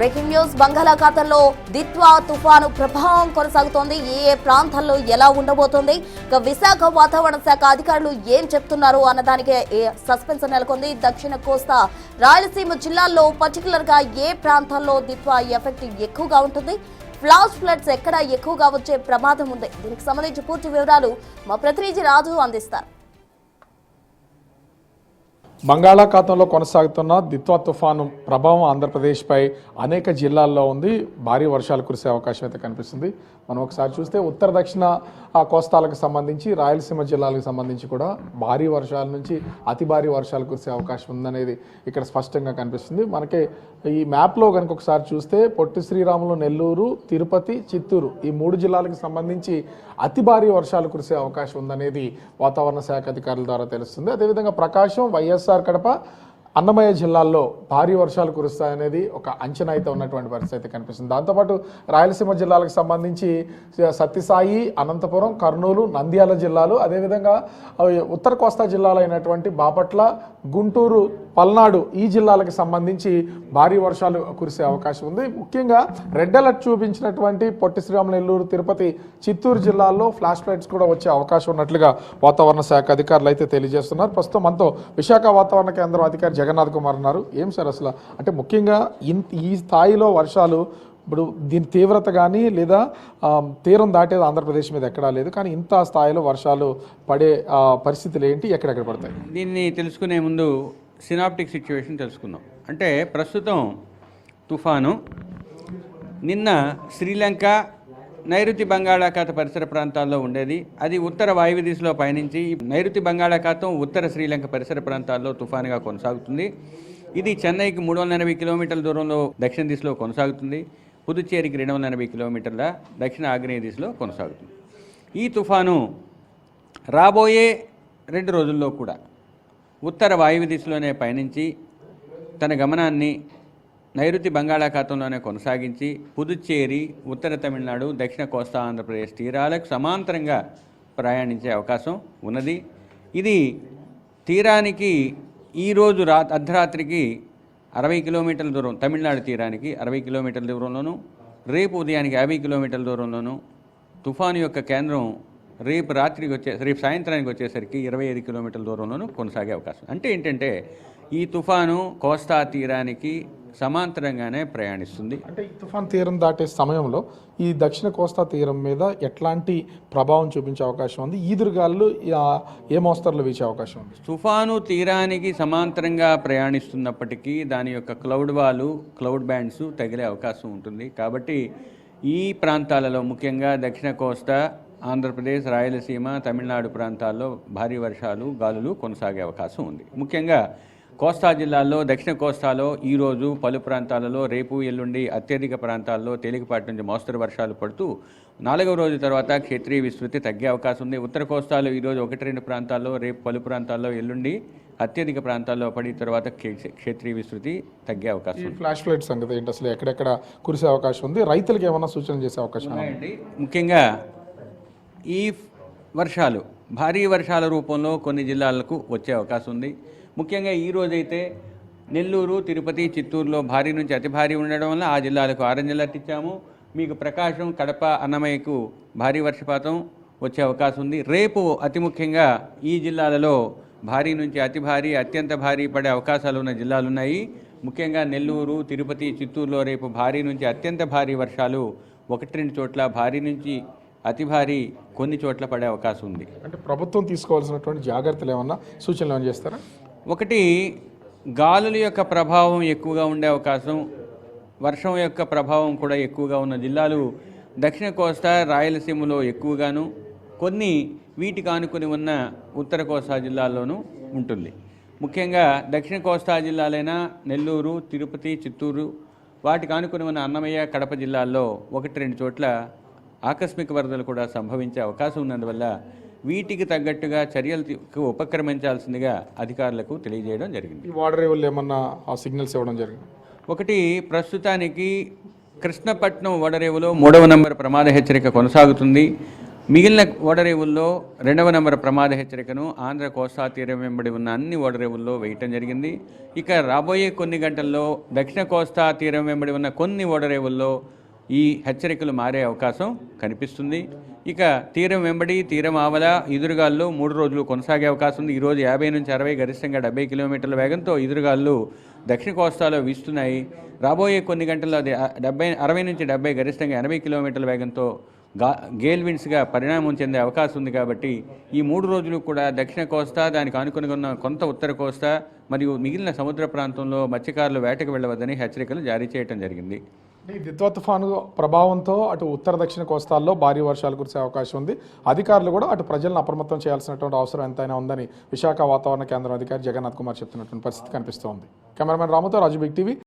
Breaking news బంగాళాఖాతంలో దిత్వా తుఫాను ప్రభావం కొనసాగుతోంది. ఏ ప్రాంతాల్లో ఎలా ఉండబోతోంది, ఇక విశాఖ వాతావరణ శాఖ అధికారులు ఏం చెప్తున్నారు అన్నదానికి సస్పెన్స్ నెలకొంది. దక్షిణ కోస్తా రాయలసీమ జిల్లాల్లో పర్టికులర్ గా ఏ ప్రాంతాల్లో దిత్వా ఎఫెక్ట్ ఎక్కువగా ఉంటుంది, ఫ్లాష్ ఫ్లడ్స్ ఎక్కడ ఎక్కువగా వచ్చే ప్రమాదం ఉంది, దీనికి సంబంధించి పూర్తి వివరాలు మా ప్రతినిధి రాజు అందిస్తారు. బంగాళాఖాతంలో కొనసాగుతున్న దిత్వా తుఫాను ప్రభావం ఆంధ్రప్రదేశ్పై అనేక జిల్లాల్లో ఉంది. భారీ వర్షాలు కురిసే అవకాశం అయితే కనిపిస్తుంది. మనం ఒకసారి చూస్తే ఉత్తర దక్షిణ కోస్తాలకు సంబంధించి రాయలసీమ జిల్లాలకు సంబంధించి కూడా భారీ వర్షాల నుంచి అతి భారీ వర్షాలు కురిసే అవకాశం ఉందనేది ఇక్కడ స్పష్టంగా కనిపిస్తుంది. మనకి ఈ మ్యాప్లో కనుక ఒకసారి చూస్తే పొట్టి శ్రీరాములు, నెల్లూరు, తిరుపతి, చిత్తూరు ఈ 3 జిల్లాలకు సంబంధించి అతి భారీ వర్షాలు కురిసే అవకాశం ఉందనేది వాతావరణ శాఖ అధికారుల ద్వారా తెలుస్తుంది. అదేవిధంగా ప్రకాశం, వైఎస్ఆర్ కడప, అన్నమయ్య జిల్లాల్లో భారీ వర్షాలు కురుస్తాయనేది ఒక అంచనా అయితే ఉన్నటువంటి పరిస్థితి అయితే కనిపిస్తుంది. దాంతోపాటు రాయలసీమ జిల్లాలకు సంబంధించి సత్యసాయి, అనంతపురం, కర్నూలు, నంద్యాల జిల్లాలు, అదేవిధంగా ఉత్తర కోస్తా జిల్లాలైనటువంటి బాపట్ల, గుంటూరు, పల్నాడు ఈ జిల్లాలకు సంబంధించి భారీ వర్షాలు కురిసే అవకాశం ఉంది. ముఖ్యంగా రెడ్ అలర్ట్ చూపించినటువంటి పొట్టి శ్రీరాములు, నెల్లూరు, తిరుపతి, చిత్తూరు జిల్లాల్లో ఫ్లాష్ ఫ్లడ్స్ కూడా వచ్చే అవకాశం ఉన్నట్లుగా వాతావరణ శాఖ అధికారులు అయితే తెలియజేస్తున్నారు. ప్రస్తుతం మనతో విశాఖ వాతావరణ కేంద్రం అధికారి జగన్నాథ్ కుమార్ ఉన్నారు. ఏం సార్ అసలు అంటే ముఖ్యంగా ఈ స్థాయిలో వర్షాలు ఇప్పుడు దీని తీవ్రత కానీ లేదా తీరం దాటేది ఆంధ్రప్రదేశ్ మీద ఎక్కడా లేదు, కానీ ఇంత స్థాయిలో వర్షాలు పడే పరిస్థితులు ఏంటి, ఎక్కడెక్కడ పడతాయి? దీన్ని తెలుసుకునే ముందు సినాప్టిక్ సిచ్యువేషన్ తెలుసుకుందాం. అంటే ప్రస్తుతం తుఫాను నిన్న శ్రీలంక, నైరుతి బంగాళాఖాత పరిసర ప్రాంతాల్లో ఉండేది. అది ఉత్తర వాయువ్య దిశలో పయనించి నైరుతి బంగాళాఖాతం, ఉత్తర శ్రీలంక పరిసర ప్రాంతాల్లో తుఫానుగా కొనసాగుతుంది. ఇది చెన్నైకి 380 కిలోమీటర్ల దూరంలో దక్షిణ దిశలో కొనసాగుతుంది. పుదుచ్చేరికి 280 కిలోమీటర్ల దక్షిణ ఆగ్నేయ దిశలో కొనసాగుతుంది. ఈ తుఫాను రాబోయే 2 రోజుల్లో కూడా ఉత్తర వాయువ్య దిశలోనే పయనించి తన గమనాన్ని నైరుతి బంగాళాఖాతంలోనే కొనసాగించి పుదుచ్చేరి, ఉత్తర తమిళనాడు, దక్షిణ కోస్తా ఆంధ్రప్రదేశ్ తీరాలకు సమాంతరంగా ప్రయాణించే అవకాశం ఉన్నది. ఇది తీరానికి ఈరోజు అర్ధరాత్రికి 60 కిలోమీటర్ల దూరం, తమిళనాడు తీరానికి 60 కిలోమీటర్ల దూరంలోనూ, రేపు ఉదయానికి 50 కిలోమీటర్ల దూరంలోనూ, తుఫాను యొక్క కేంద్రం రేపు సాయంత్రానికి వచ్చేసరికి 25 కిలోమీటర్ల దూరంలోనూ కొనసాగే అవకాశం. అంటే ఏంటంటే ఈ తుఫాను కోస్తా తీరానికి సమాంతరంగానే ప్రయాణిస్తుంది. అంటే ఈ తుఫాన్ తీరం దాటే సమయంలో ఈ దక్షిణ కోస్తా తీరం మీద ఎట్లాంటి ప్రభావం చూపించే అవకాశం ఉంది? ఈదురుగాలు ఏ మోస్తరులో వీచే అవకాశం ఉంది? తుఫాను తీరానికి సమాంతరంగా ప్రయాణిస్తున్నప్పటికీ దాని యొక్క క్లౌడ్ బ్యాండ్స్ తగిలే అవకాశం ఉంటుంది. కాబట్టి ఈ ప్రాంతాలలో ముఖ్యంగా దక్షిణ కోస్తా, ఆంధ్రప్రదేశ్, రాయలసీమ, తమిళనాడు ప్రాంతాల్లో భారీ వర్షాలు, గాలులు కొనసాగే అవకాశం ఉంది. ముఖ్యంగా కోస్తా జిల్లాల్లో, దక్షిణ కోస్తాలో ఈరోజు పలు ప్రాంతాలలో, రేపు ఎల్లుండి అత్యధిక ప్రాంతాల్లో తేలికపాటి నుంచి మోస్తరు వర్షాలు పడుతూ 4వ రోజు తర్వాత క్షేత్రీయ విస్తృతి తగ్గే అవకాశం ఉంది. ఉత్తర కోస్తాలో ఈరోజు 1-2 ప్రాంతాల్లో, రేపు పలు ప్రాంతాల్లో, ఎల్లుండి అత్యధిక ప్రాంతాల్లో పడి తర్వాత క్షేత్రీయ విస్తృతి తగ్గే అవకాశం ఉంది. ఫ్లాష్ ఫ్లడ్ సంగతి ఏంటి, అసలు ఎక్కడెక్కడ కురిసే అవకాశం ఉంది, రైతులకు ఏమైనా సూచన చేసే అవకాశం ఉన్నాయండి? ముఖ్యంగా ఈ వర్షాలు భారీ వర్షాల రూపంలో కొన్ని జిల్లాలకు వచ్చే అవకాశం ఉంది. ముఖ్యంగా ఈరోజైతే నెల్లూరు, తిరుపతి, చిత్తూరులో భారీ నుంచి అతి భారీ ఉండడం వల్ల ఆ జిల్లాలకు ఆరెంజ్ అలర్ట్ ఇచ్చాము. మీకు ప్రకాశం, కడప, అన్నమయ్యకు భారీ వర్షపాతం వచ్చే అవకాశం ఉంది. రేపు అతి ముఖ్యంగా ఈ జిల్లాలలో భారీ నుంచి అతి భారీ, అత్యంత భారీ పడే అవకాశాలు ఉన్న జిల్లాలు ఉన్నాయి. ముఖ్యంగా నెల్లూరు, తిరుపతి, చిత్తూరులో రేపు భారీ నుంచి అత్యంత భారీ వర్షాలు 1-2 చోట్ల, భారీ నుంచి అతి భారీ కొన్ని చోట్ల పడే అవకాశం ఉంది. అంటే ప్రభుత్వం తీసుకోవాల్సినటువంటి జాగ్రత్తలు ఏమన్నా సూచనలు ఏమైనా చేస్తారా? ఒకటి, గాలుల యొక్క ప్రభావం ఎక్కువగా ఉండే అవకాశం, వర్షం యొక్క ప్రభావం కూడా ఎక్కువగా ఉన్న జిల్లాలు దక్షిణ కోస్తా, రాయలసీమలో ఎక్కువగాను, కొన్ని వీటికి ఆనుకుని ఉన్న ఉత్తర కోస్తా జిల్లాల్లోనూ ఉంటుంది. ముఖ్యంగా దక్షిణ కోస్తా జిల్లాలైన నెల్లూరు, తిరుపతి, చిత్తూరు, వాటికి ఆనుకుని ఉన్న అన్నమయ్య, కడప జిల్లాల్లో 1-2 చోట్ల ఆకస్మిక వరదలు కూడా సంభవించే అవకాశం ఉన్నందువల్ల వీటికి తగ్గట్టుగా చర్యలకు ఉపక్రమించాల్సిందిగా అధికారులకు తెలియజేయడం జరిగింది. ఈ వాటర్ లెవెల్ ఏమన్నా సిగ్నల్స్ ఇవ్వడం జరిగింది? ఒకటి, ప్రస్తుతానికి కృష్ణపట్నం ఓడరేవులో 3వ నంబర్ ప్రమాద హెచ్చరిక కొనసాగుతుంది. మిగిలిన ఓడరేవుల్లో 2వ నంబర్ ప్రమాద హెచ్చరికను ఆంధ్ర కోస్తా తీరం వెంబడి ఉన్న అన్ని ఓడరేవుల్లో వేయటం జరిగింది. ఇక రాబోయే కొన్ని గంటల్లో దక్షిణ కోస్తా తీరం వెంబడి ఉన్న కొన్ని ఓడరేవుల్లో ఈ హెచ్చరికలు మారే అవకాశం కనిపిస్తుంది. ఇక తీరం వెంబడి తీరం ఆవల ఎదురుగాళ్ళు 3 రోజులు కొనసాగే అవకాశం ఉంది. ఈరోజు 50 నుంచి 60 గరిష్టంగా 70 కిలోమీటర్ల వేగంతో ఎదురుగాళ్ళు దక్షిణ కోస్తాలో వీస్తున్నాయి. రాబోయే కొన్ని గంటల్లో అది 60 నుంచి 70 గరిష్టంగా 80 కిలోమీటర్ల వేగంతో గేల్ విండ్స్గా పరిణామం చెందే అవకాశం ఉంది. కాబట్టి ఈ 3 రోజులు కూడా దక్షిణ కోస్తా, దానికి ఆనుకుని ఉన్న కొంత ఉత్తర కోస్తా మరియు మిగిలిన సముద్ర ప్రాంతంలో మత్స్యకారులు వేటకు వెళ్ళవద్దని హెచ్చరికలు జారీ చేయడం జరిగింది. ఈ దిత్వా తుఫాను ప్రభావంతో అటు ఉత్తర దక్షిణ కోస్తాల్లో భారీ వర్షాలు కురిసే అవకాశం ఉంది. అధికారులు కూడా అటు ప్రజలను అప్రమత్తం చేయాల్సినటువంటి అవసరం ఎంతైనా ఉందని విశాఖ వాతావరణ కేంద్రం అధికారి జగన్నాథ్ కుమార్ చెప్తున్నటువంటి పరిస్థితి కనిపిస్తోంది. కెమెరామెన్ రాముతో రాజు బిగ్ టీవీ.